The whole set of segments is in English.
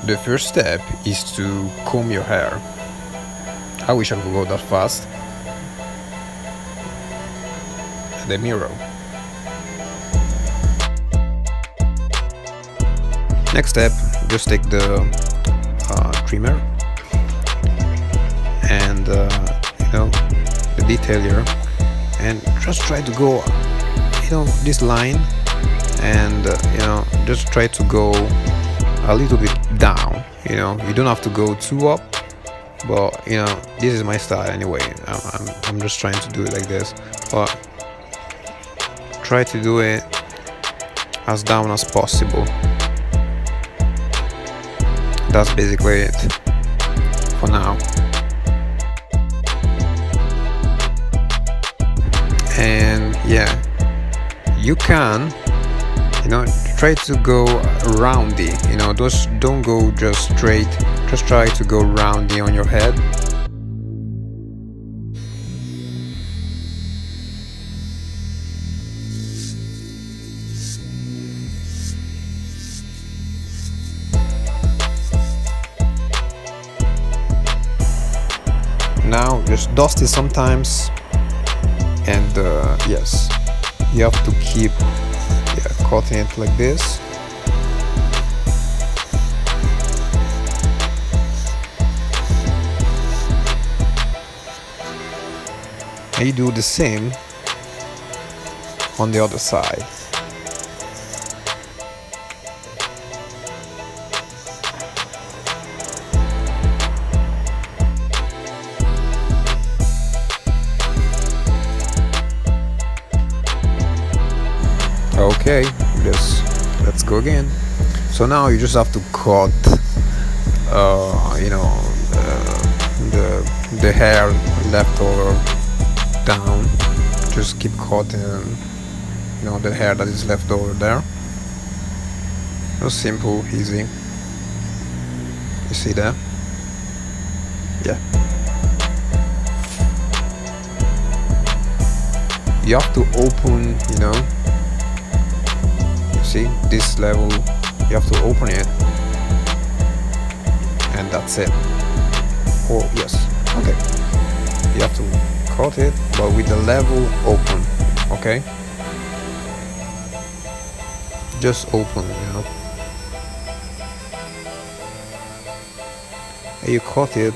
The first step is to comb your hair. I wish I could go that fast. The mirror. Next step, just take the trimmer and the detailer, and just try to go this line, and just try to go a little bit down. You don't have to go too up, but this is my style anyway. I'm just trying to do it like this, but try to do it as down as possible. That's basically it for now. And yeah, you can try to go roundy. Just don't go just straight, just try to go roundy on your head. Now just dust it sometimes, and yes, you have to keep cutting it like this. And you do the same on the other side. Okay, let's go again. So now you just have to cut the hair left over down. Just keep cutting the hair that is left over there. Just simple, easy. You see that? Yeah. You have to open, see this level, you have to open it, and that's it. Oh yes, okay. You have to cut it, but with the level open. Okay, just open, and you cut it,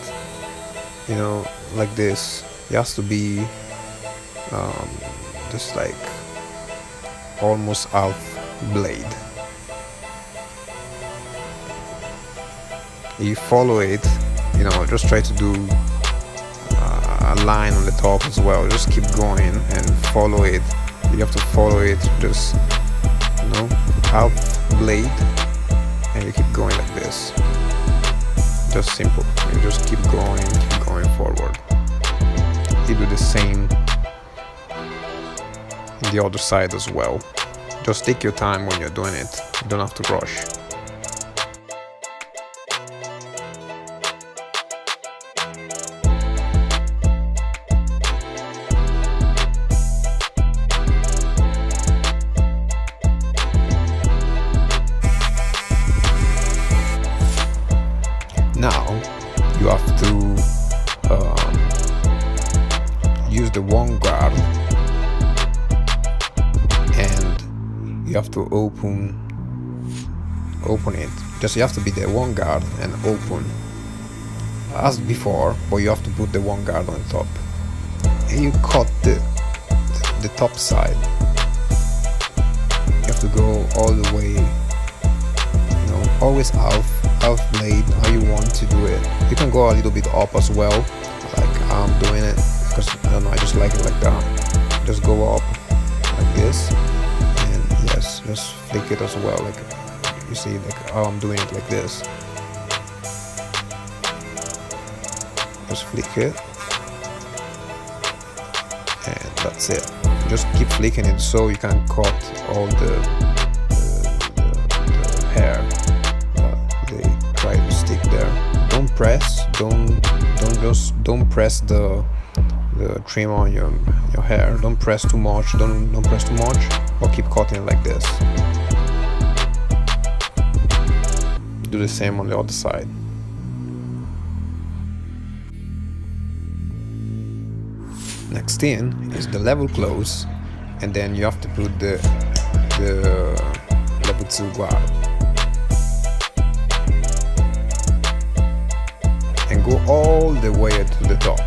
like this. It has to be just like almost half blade. You follow it, just try to do a line on the top as well. Just keep going and follow it. You have to follow it, just half blade, and you keep going like this. Just simple. You just keep going forward. You do the same on the other side as well. Just take your time when you're doing it. You don't have to rush. Now you have to use the one guard, and you have to open it. Just you have to be the one guard and open as before, but you have to put the one guard on top, and you cut the top side. You have to go all the way, always half blade, how you want to do it. You can go a little bit up as well, like I'm doing it, because I don't know, I just like it like that. Just go up like this, and yes, just flick it as well, like you see, like how I'm doing it like this. Just flick it, and that's it. Just keep flicking it so you can cut all the hair that they try to stick there. Don't press, don't press the trim on your hair. Don't press too much, don't press too much, or keep cutting like this. do the same on the other side. Next thing is the level close, and then you have to put the level 2 guard and go all the way to the top.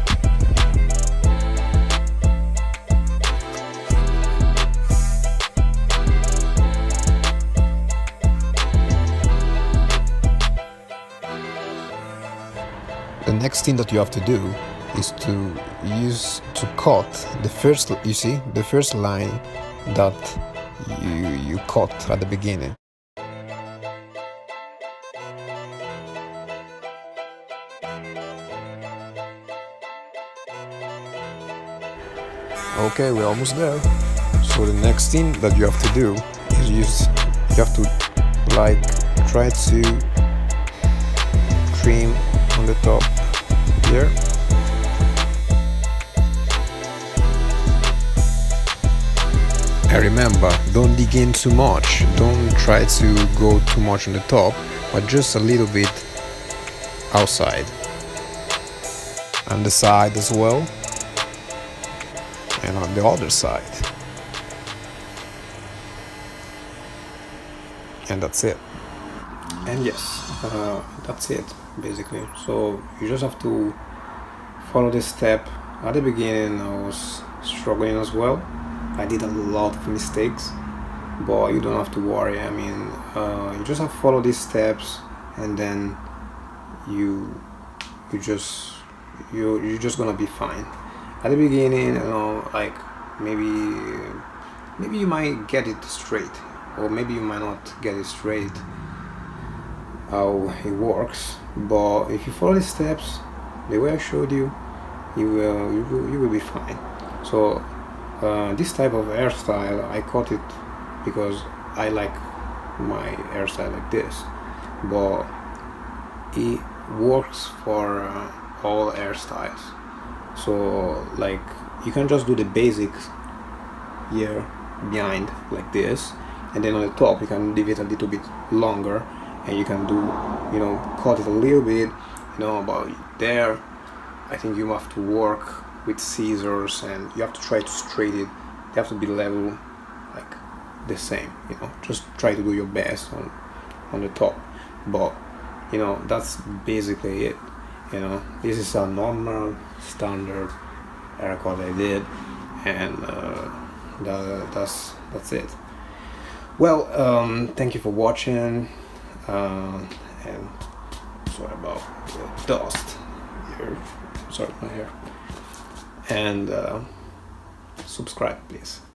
The next thing that you have to do is to cut the first, you see, the first line that you cut at the beginning. Okay, we're almost there. So the next thing that you have to do is you have to like try to trim on the top here. And remember, don't dig in too much, don't try to go too much on the top, but just a little bit outside. And the side as well, and on the other side. And that's it. And yes, that's it basically. So you just have to follow this step. At the beginning I was struggling as well. I did a lot of mistakes, but you don't have to worry. I mean, you just have to follow these steps, and then you're just gonna be fine. At the beginning, you know, like maybe you might get it straight, or maybe you might not get it straight how it works. But if you follow the steps the way I showed you, you will be fine. So this type of hairstyle, I cut it because I like my hairstyle like this, but it works for all hairstyles. So like you can just do the basics here behind like this, and then on the top you can leave it a little bit longer, and you can do, you know, cut it a little bit, you know, about there. I think you have to work with scissors, and you have to try to straighten it. They have to be level, like the same, you know. Just try to do your best on the top, but you know, that's basically it. You know, this is a normal standard haircut I did, and that's it. Well, thank you for watching, and sorry about the dust here, sorry my hair, and subscribe please.